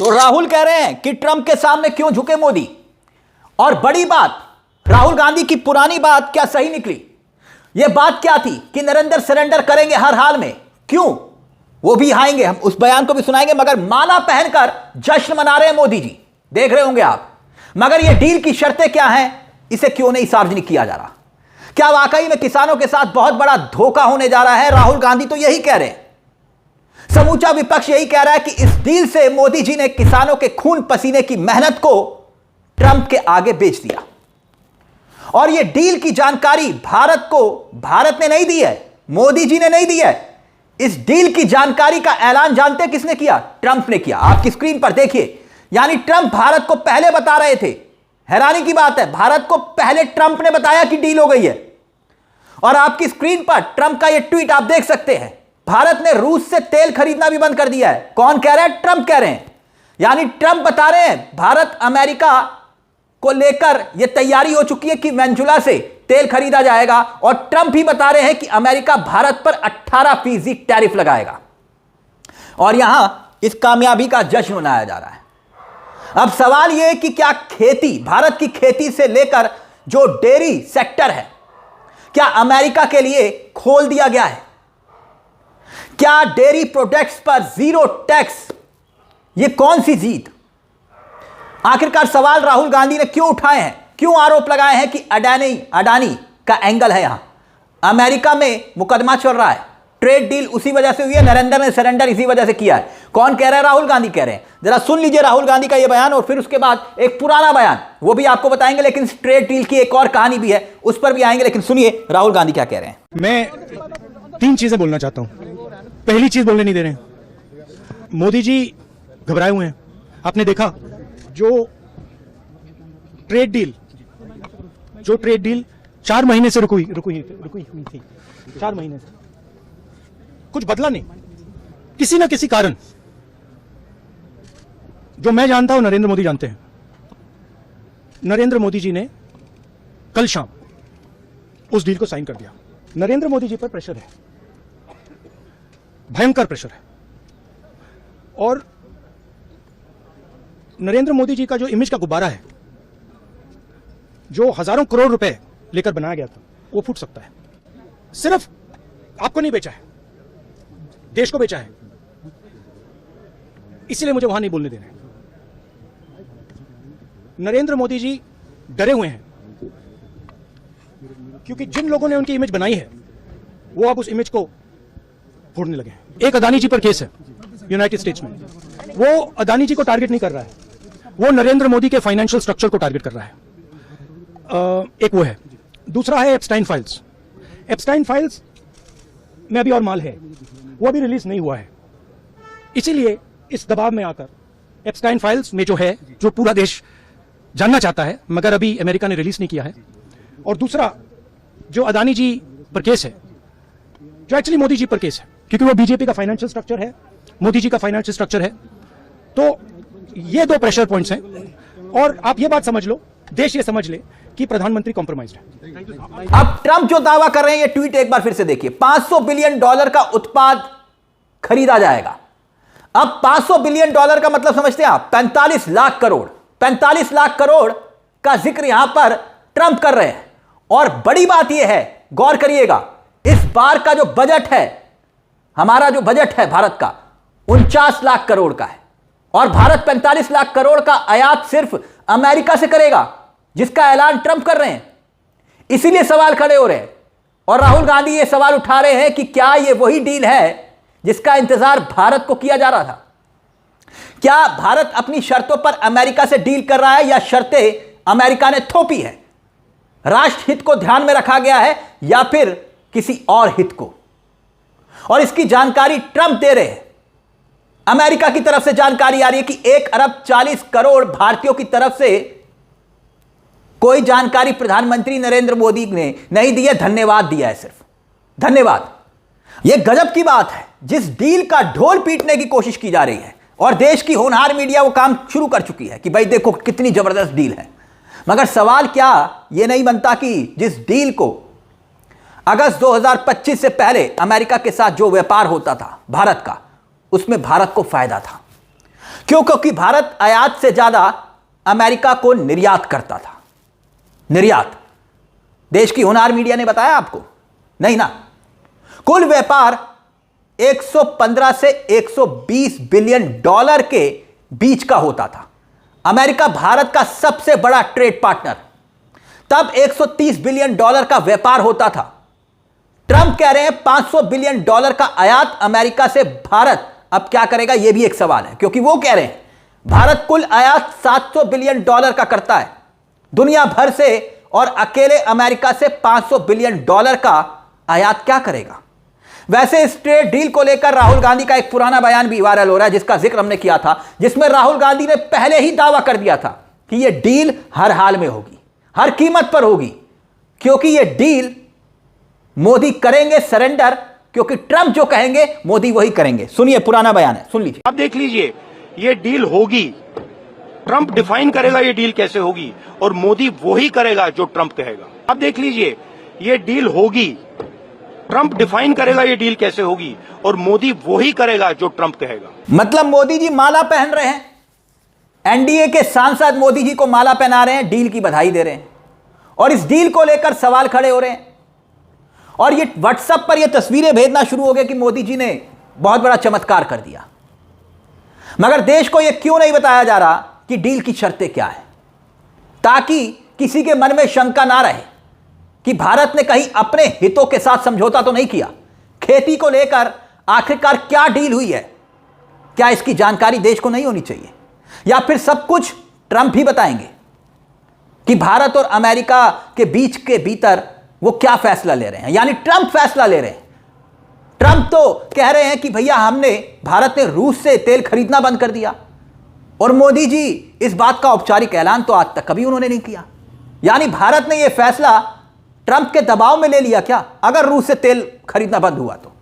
तो राहुल कह रहे हैं कि ट्रंप के सामने क्यों झुके मोदी। और बड़ी बात, राहुल गांधी की पुरानी बात क्या सही निकली। यह बात क्या थी कि नरेंद्र सरेंडर करेंगे हर हाल में, क्यों, वो भी आएंगे, हम उस बयान को भी सुनाएंगे। मगर माला पहनकर जश्न मना रहे हैं मोदी जी, देख रहे होंगे आप। मगर यह डील की शर्तें क्या हैं, इसे क्यों नहीं सार्वजनिक किया जा रहा। क्या वाकई में किसानों के साथ बहुत बड़ा धोखा होने जा रहा है। राहुल गांधी तो यही कह रहे हैं, समूचा विपक्ष यही कह रहा है कि इस डील से मोदी जी ने किसानों के खून पसीने की मेहनत को ट्रंप के आगे बेच दिया। और यह डील की जानकारी भारत ने नहीं दी है, मोदी जी ने नहीं दी है। इस डील की जानकारी का ऐलान जानते किसने किया? ट्रंप ने किया। आपकी स्क्रीन पर देखिए, यानी ट्रंप भारत को पहले बता रहे थे। हैरानी की बात है, भारत को पहले ट्रंप ने बताया कि डील हो गई है। और आपकी स्क्रीन पर ट्रंप का यह ट्वीट आप देख सकते हैं, भारत ने रूस से तेल खरीदना भी बंद कर दिया है। कौन कह रहा है? ट्रंप कह रहे हैं। यानी ट्रंप बता रहे हैं भारत अमेरिका को लेकर यह तैयारी हो चुकी है कि वेनेजुएला से तेल खरीदा जाएगा। और ट्रंप ही बता रहे हैं कि अमेरिका भारत पर 18% टैरिफ लगाएगा। और यहां इस कामयाबी का जश्न मनाया जा रहा है। अब सवाल यह है कि क्या खेती, भारत की खेती से लेकर जो डेयरी सेक्टर है, क्या अमेरिका के लिए खोल दिया गया है? क्या डेयरी प्रोडक्ट्स पर जीरो टैक्स, यह कौन सी जीत? आखिरकार सवाल राहुल गांधी ने क्यों उठाए हैं, क्यों आरोप लगाए हैं कि अडानी का एंगल है। यहां अमेरिका में मुकदमा चल रहा है, ट्रेड डील उसी वजह से हुई है, नरेंद्र ने सरेंडर इसी वजह से किया है। कौन कह रहा है? राहुल गांधी कह रहे हैं। जरा सुन लीजिए राहुल गांधी का यह बयान, और फिर उसके बाद एक पुराना बयान वो भी आपको बताएंगे। लेकिन ट्रेड डील की एक और कहानी भी है, उस पर भी आएंगे। लेकिन सुनिए राहुल गांधी क्या कह रहे हैं। मैं 3 चीजें बोलना चाहता हूं। पहली चीज बोलने नहीं दे रहे हैं, मोदी जी घबराए हुए हैं। आपने देखा जो ट्रेड डील 4 महीने से रुकी हुई थी, 4 महीने से कुछ बदला नहीं, किसी ना किसी कारण। जो मैं जानता हूं नरेंद्र मोदी जानते हैं। नरेंद्र मोदी जी ने कल शाम उस डील को साइन कर दिया। नरेंद्र मोदी जी पर प्रेशर है, भयंकर प्रेशर है। और नरेंद्र मोदी जी का जो इमेज का गुब्बारा है, जो हजारों करोड़ रुपए लेकर बनाया गया था, वो फूट सकता है। सिर्फ आपको नहीं बेचा है, देश को बेचा है। इसलिए मुझे वहां नहीं बोलने देना है। नरेंद्र मोदी जी डरे हुए हैं, क्योंकि जिन लोगों ने उनकी इमेज बनाई है वो अब उस इमेज को फोड़ने लगे हैं। एक अदानी जी पर केस है यूनाइटेड स्टेट्स में। वो अदानी जी को टारगेट नहीं कर रहा है, वो नरेंद्र मोदी के फाइनेंशियल स्ट्रक्चर को टारगेट कर रहा है। एक वो है। दूसरा है एप्स्टाइन फाइल्स। एप्स्टाइन फाइल्स में अभी और माल है, वो अभी रिलीज नहीं हुआ है। इसीलिए इस दबाव में आकर एप्स्टाइन फाइल्स में जो है, जो पूरा देश जानना चाहता है, मगर अभी अमेरिका ने रिलीज नहीं किया है। और दूसरा जो अदानी जी पर केस है, जो एक्चुअली मोदी जी पर केस है, क्योंकि वो बीजेपी का फाइनेंशियल स्ट्रक्चर है, मोदी जी का फाइनेंशियल स्ट्रक्चर है। तो ये 2 प्रेशर पॉइंट्स हैं। और आप ये बात समझ लो, देश ये समझ ले कि प्रधानमंत्री कॉम्प्रोमाइज्ड है। अब ट्रंप जो दावा कर रहे हैं, ये ट्वीट एक बार फिर से देखिए। $500 बिलियन का उत्पाद खरीदा जाएगा। अब $500 बिलियन का मतलब समझते हैं आप? 45 लाख करोड़। 45 लाख करोड़ का जिक्र यहां पर ट्रंप कर रहे हैं। और बड़ी बात यह है, गौर करिएगा, इस बार का जो बजट है, हमारा जो बजट है भारत का, 49 लाख करोड़ का है। और भारत 45 लाख करोड़ का आयात सिर्फ अमेरिका से करेगा, जिसका ऐलान ट्रंप कर रहे हैं। इसीलिए सवाल खड़े हो रहे हैं। और राहुल गांधी ये सवाल उठा रहे हैं कि क्या यह वही डील है जिसका इंतजार भारत को किया जा रहा था? क्या भारत अपनी शर्तों पर अमेरिका से डील कर रहा है, या शर्तें अमेरिका ने थोपी है? राष्ट्र हित को ध्यान में रखा गया है, या फिर किसी और हित को? और इसकी जानकारी ट्रंप दे रहे हैं। अमेरिका की तरफ से जानकारी आ रही है कि 1 अरब 40 करोड़ भारतीयों की तरफ से कोई जानकारी प्रधानमंत्री नरेंद्र मोदी ने नहीं दी है, धन्यवाद दिया है, सिर्फ धन्यवाद। यह गजब की बात है। जिस डील का ढोल पीटने की कोशिश की जा रही है, और देश की होनहार मीडिया वो काम शुरू कर चुकी है कि भाई देखो कितनी जबरदस्त डील है। मगर सवाल क्या यह नहीं बनता कि जिस डील को अगस्त 2025 से पहले अमेरिका के साथ जो व्यापार होता था भारत का, उसमें भारत को फायदा था। क्यों? क्योंकि भारत आयात से ज्यादा अमेरिका को निर्यात करता था। निर्यात देश की होनहार मीडिया ने बताया आपको? नहीं ना। कुल व्यापार 115 से 120 बिलियन डॉलर के बीच का होता था। अमेरिका भारत का सबसे बड़ा ट्रेड पार्टनर। तब 130 बिलियन डॉलर का व्यापार होता था। ट्रंप कह रहे हैं 500 बिलियन डॉलर का आयात अमेरिका से भारत अब क्या करेगा? यह भी एक सवाल है, क्योंकि वो कह रहे हैं भारत कुल आयात 700 बिलियन डॉलर का करता है दुनिया भर से, और अकेले अमेरिका से 500 बिलियन डॉलर का आयात क्या करेगा? वैसे इस ट्रेड डील को लेकर राहुल गांधी का एक पुराना बयान भी वायरल हो रहा है, जिसका जिक्र हमने किया था, जिसमें राहुल गांधी ने पहले ही दावा कर दिया था कि यह डील हर हाल में होगी, हर कीमत पर होगी, क्योंकि यह डील मोदी करेंगे सरेंडर, क्योंकि ट्रंप जो कहेंगे मोदी वही करेंगे। सुनिए, पुराना बयान है, सुन लीजिए। आप देख लीजिए, ये डील होगी, ट्रंप डिफाइन करेगा ये डील कैसे होगी, और मोदी वही करेगा जो ट्रंप कहेगा। आप देख लीजिए, ये डील होगी, ट्रंप डिफाइन करेगा ये डील कैसे होगी, और मोदी वही करेगा जो ट्रंप कहेगा। मतलब मोदी जी माला पहन रहे हैं, एनडीए के सांसद मोदी जी को माला पहना रहे हैं, डील की बधाई दे रहे हैं, और इस डील को लेकर सवाल खड़े हो रहे हैं। और ये व्हाट्सएप पर ये तस्वीरें भेजना शुरू हो गए कि मोदी जी ने बहुत बड़ा चमत्कार कर दिया। मगर देश को यह क्यों नहीं बताया जा रहा कि डील की शर्तें क्या है, ताकि किसी के मन में शंका ना रहे कि भारत ने कहीं अपने हितों के साथ समझौता तो नहीं किया। खेती को लेकर आखिरकार क्या डील हुई है, क्या इसकी जानकारी देश को नहीं होनी चाहिए? या फिर सब कुछ ट्रंप ही बताएंगे कि भारत और अमेरिका के बीच के भीतर वो क्या फैसला ले रहे हैं? यानी ट्रंप फैसला ले रहे हैं। ट्रंप तो कह रहे हैं कि भैया हमने, भारत ने रूस से तेल खरीदना बंद कर दिया, और मोदी जी इस बात का औपचारिक ऐलान तो आज तक कभी उन्होंने नहीं किया। यानी भारत ने यह फैसला ट्रंप के दबाव में ले लिया क्या, अगर रूस से तेल खरीदना बंद हुआ तो?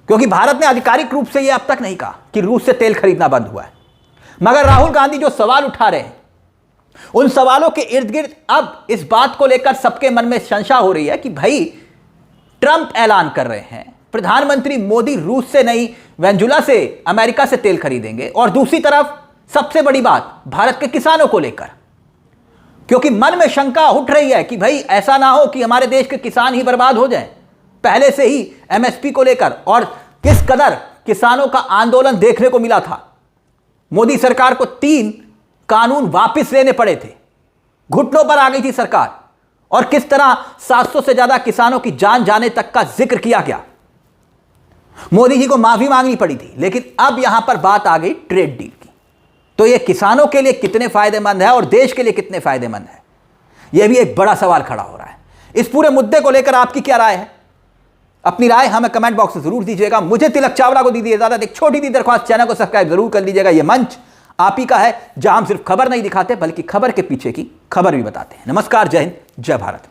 क्योंकि भारत ने आधिकारिक रूप से यह अब तक नहीं कहा कि रूस से तेल खरीदना बंद हुआ है। मगर राहुल गांधी जो सवाल उठा रहे हैं, उन सवालों के इर्द गिर्द अब इस बात को लेकर सबके मन में संशय हो रही है कि भाई ट्रंप ऐलान कर रहे हैं प्रधानमंत्री मोदी रूस से नहीं वेनेजुला से, अमेरिका से तेल खरीदेंगे, और दूसरी तरफ सबसे बड़ी बात भारत के किसानों को लेकर, क्योंकि मन में शंका उठ रही है कि भाई ऐसा ना हो कि हमारे देश के किसान ही बर्बाद हो जाएं, पहले से ही एमएसपी को लेकर। और किस कदर किसानों का आंदोलन देखने को मिला था। मोदी सरकार को 3 कानून वापस लेने पड़े थे, घुटनों पर आ गई थी सरकार, और किस तरह 700 से ज्यादा किसानों की जान जाने तक का जिक्र किया गया। मोदी जी को माफी मांगनी पड़ी थी। लेकिन अब यहां पर बात आ गई ट्रेड डील की, तो यह किसानों के लिए कितने फायदेमंद है और देश के लिए कितने फायदेमंद है, यह भी एक बड़ा सवाल खड़ा हो रहा है। इस पूरे मुद्दे को लेकर आपकी क्या राय है? अपनी राय हमें कमेंट बॉक्स में जरूर दीजिएगा। मुझे तिलक चावला को दीजिए इजाजत। एक छोटी सी दरख्वास्त, चैनल को सब्सक्राइब जरूर कर लीजिएगा। यह मंच आप ही का है, जहां हम सिर्फ खबर नहीं दिखाते बल्कि खबर के पीछे की खबर भी बताते हैं। नमस्कार, जय हिंद, जय भारत।